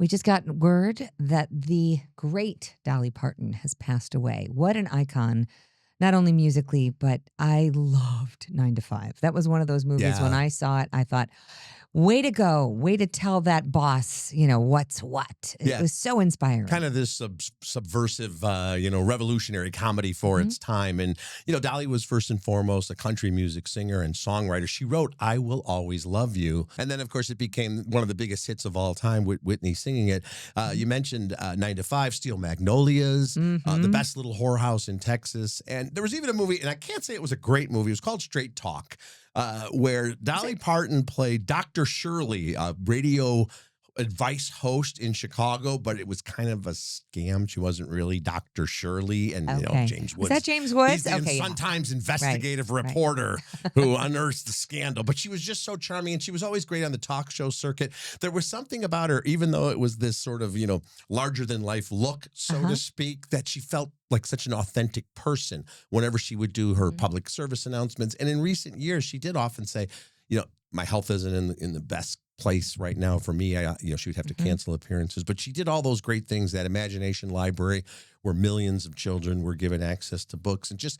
We just got word that the great Dolly Parton has passed away. What an icon, not only musically, but I loved 9 to 5. That was one of those movies when Yeah. I saw it, I thought, way to go. Way to tell that boss, what's what. It Yeah. was so inspiring. Kind of this subversive, revolutionary comedy for Mhm. its time. And, Dolly was first and foremost a country music singer and songwriter. She wrote I Will Always Love You. And then, of course, it became one of the biggest hits of all time with Whitney singing it. You mentioned 9 to 5, Steel Magnolias, The Mhm. Best Little Whorehouse in Texas. And there was even a movie, and I can't say it was a great movie. It was called Straight Talk, where Dolly Parton played Dr. Shirley, a radio advice host in Chicago, but it was kind of a scam. She wasn't really Dr. Shirley, and Okay. James Was Woods. that James He's Woods? the Okay, yeah. Sun-Times investigative right. reporter who unearths the scandal. But she was just so charming, and she was always great on the talk show circuit. There was something about her, even though it was this sort of larger than life look, so to speak, that she felt like such an authentic person whenever she would do her public service announcements. And in recent years, she did often say, my health isn't in the best place right now for me. She would have to cancel appearances, but she did all those great things, that Imagination Library where millions of children were given access to books, and just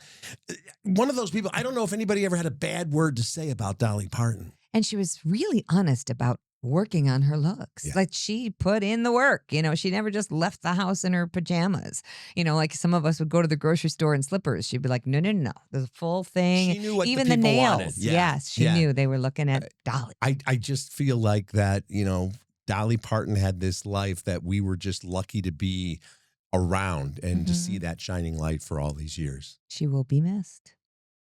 one of those people. I don't know if anybody ever had a bad word to say about Dolly Parton. And she was really honest about working on her looks. Yeah. Like she put in the work. She never just left the house in her pajamas. Like some of us would go to the grocery store in slippers. She'd be like, no. There's a full thing. She knew what Even the the people nails. wanted. Yeah. Yes, she Yeah. knew they were looking at Dolly. I just feel like that, Dolly Parton had this life that we were just lucky to be around and to see that shining light for all these years. She will be missed.